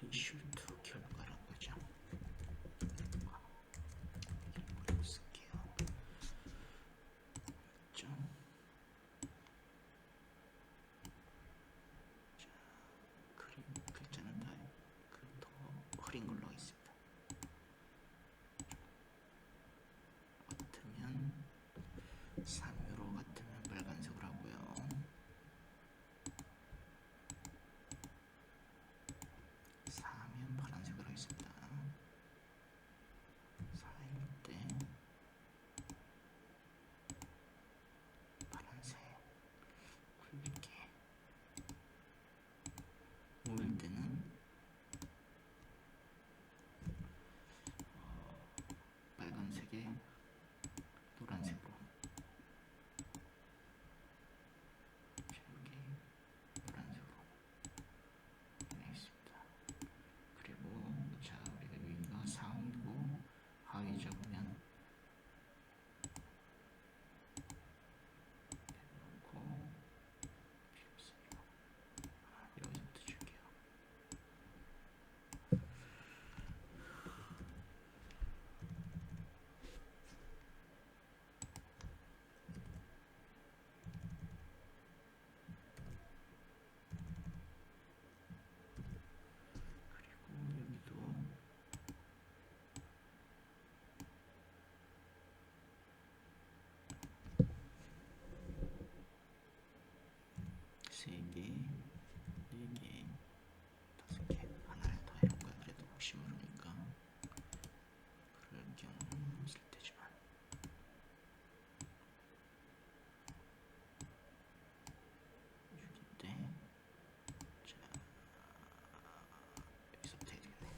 리슈트 결과라고 하죠. 이걸 쓸게요. 점. 자, 그림 글자는 다 더 흐린 걸로 하겠습니다. 같으면 3유로 같으면 빨간색으로 하고요. 4면 파란색으로 하겠습니다. 4일 때 파란색, 굵게 5일 때는 빨간색에 노란색으로 3개, 4개, 5개 하나를 더 해볼까요? 그래도 혹시 모르니까 그럴 경우 있을 테지만 여기인데 자 여기서부터 해야 되겠네.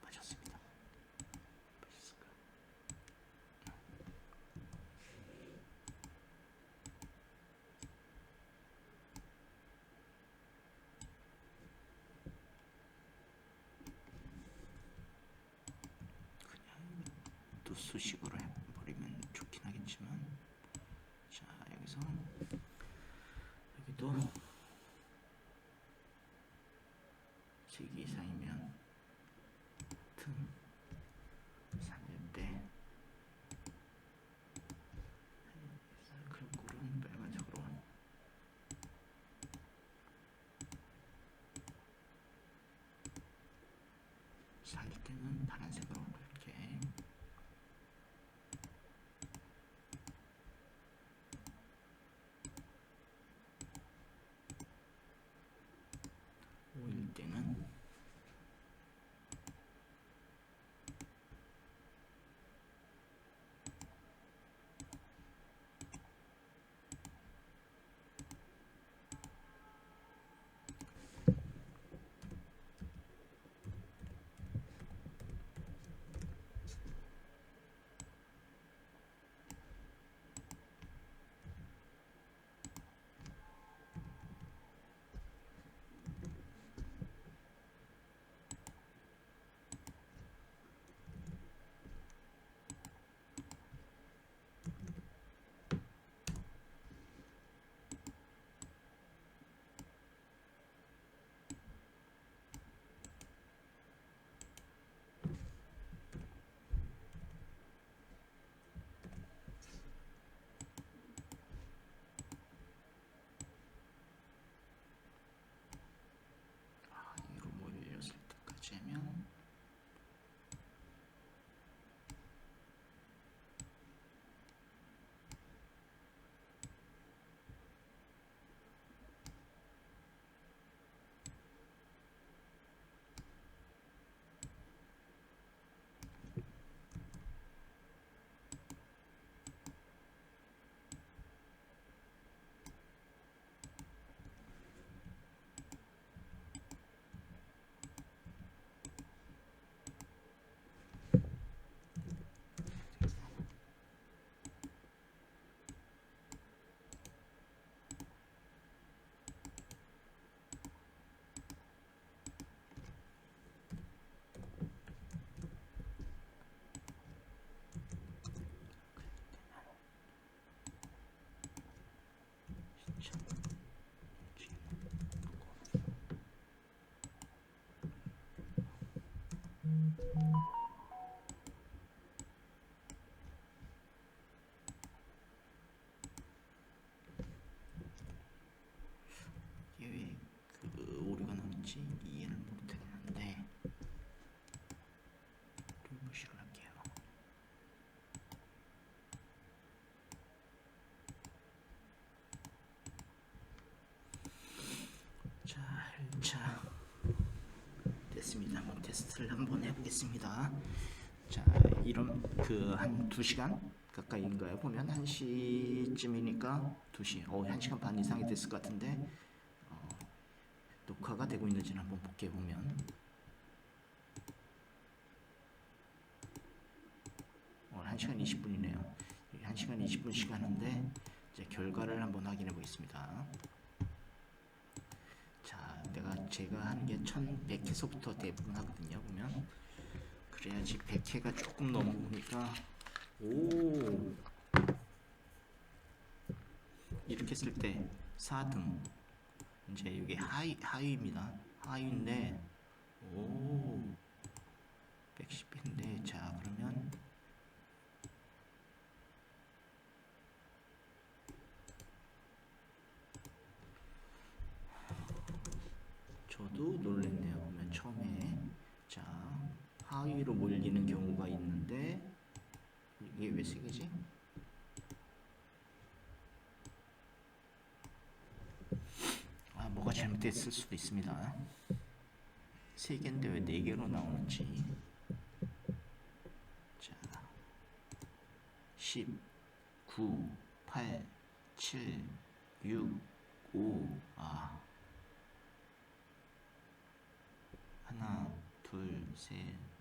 빠졌습니다. 빠졌을까? 그냥 또 수식으로 해버리면 좋긴 하겠지만 자 여기서 여기도 3개 이상이면 등 3배 글꼴은 빨간색으로 살릴 때는 파란색으로 이렇게 오일 때는 이로 몰렸을 때까지 하면 이게 왜 그 오류가 나는지 이해를 못하겠는데 무시를 할게요. 자 1차 됐습니다. 테스트를 한번 해보겠습니다. 자 이런 그 한 2시간 가까이인가요? 보면 1시쯤이니까 2시 1시간 반 이상이 됐을 것 같은데 녹화가 되고 있는지는 한번 볼게요. 보면 1시간 20분이네요. 1시간 20분씩 하는데 이제 결과를 한번 확인해 보겠습니다. 자, 제가 하는 게 1100회서부터 대부분 하거든요. 보면 그래야지 100회가 조금 넘으니까 오 이렇게 했을 때 4등 이제 이게 하위입니다. 하위인데 오 110회인데 자 그러면 저도 놀랬네요. 보면 처음에 자 하위로 몰리는 경우가 있는데 이게 왜 3개지? 뭐가 잘못됐을 수도 있습니다. 3개인데 왜 4개로 나오는지. 자 10 9 8 7 6 5 하나 둘 셋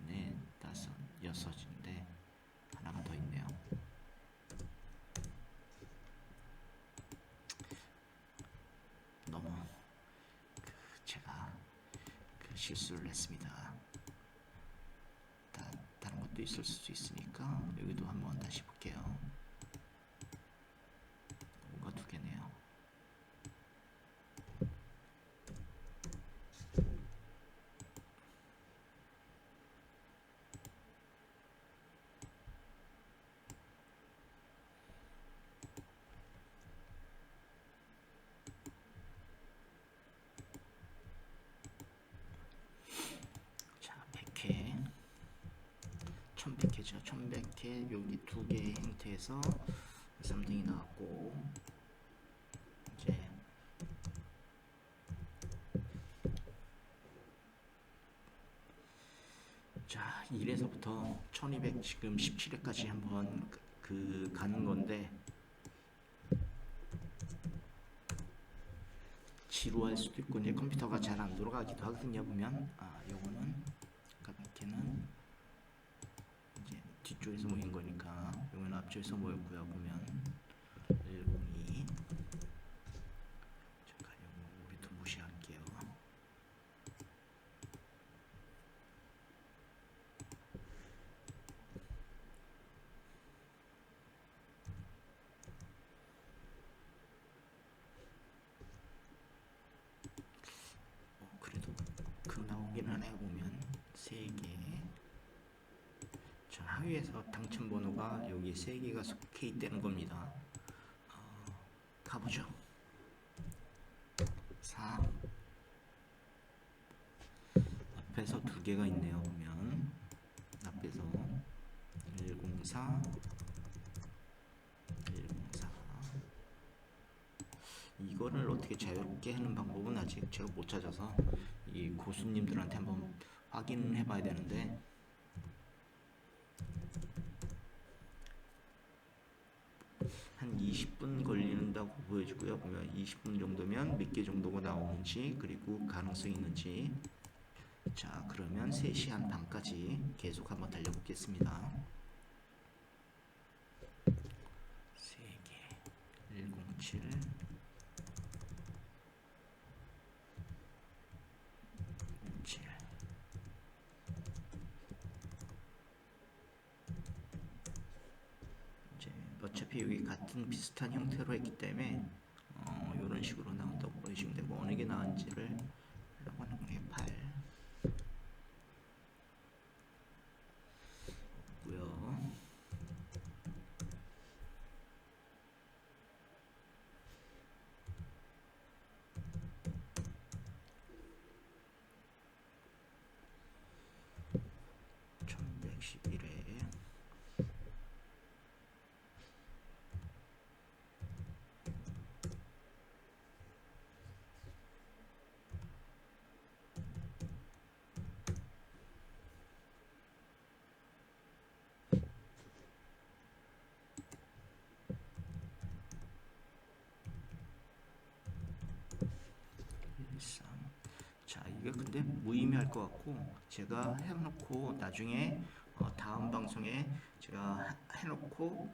넷 다섯 여섯인데 하나가 더 있네요. 너무 제가 실수를 했습니다. 다른 것도 있을 수 있으니까 여기도 한번 다시 볼게요. 5가 2개네요. 자 100회 1100회죠. 1100회 여기 2개의 행태에서 3등이 나왔고 이제 자 1에서부터 1200 지금 17회까지 한번 가는 건데 지루할 수도 있고 이제 컴퓨터가 잘 안 돌아가기도 하거든요. 보면 요거는 아까 100회는 이제 뒤쪽에서 모인 거니까 요거는 앞쪽에서 모였고요. 보면 102 잠깐 요거 우리도 무시할게요. 그래도 나오긴 하네요. 보면 3개. 자 하위에서 당첨 번호가 여기 3개가 속해 있다는 겁니다. 가보죠. 4 앞에서 2개가 있네요. 보면 앞에서 104 104 이거를 어떻게 자유롭게 하는 방법은 아직 제가 못 찾아서 이 고수님들한테 한번 확인해 봐야 되는데 한 20분 걸린다고 보여지고요. 보면 20분 정도면 몇 개 정도가 나오는지 그리고 가능성이 있는지. 자 그러면 3시 한 반까지 계속 한번 달려보겠습니다. 3개 107 7 이제 어차피 여기 같은 비슷한 형태로 했기 때문에 이런 식으로 나온다고 보여주면 되고 어느 게 나은지를 하려고 하는 거예요. 8 없고요. 자 이게 근데 무의미할 것 같고 제가 해놓고 나중에 다음 방송에 제가 해놓고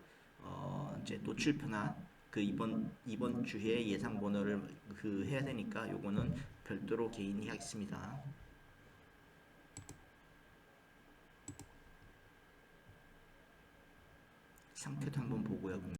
이제 노출 편한 그 이번 주에 예상 번호를 그 해야 되니까 요거는 별도로 개인이 하겠습니다. 상태도 한번 보고요.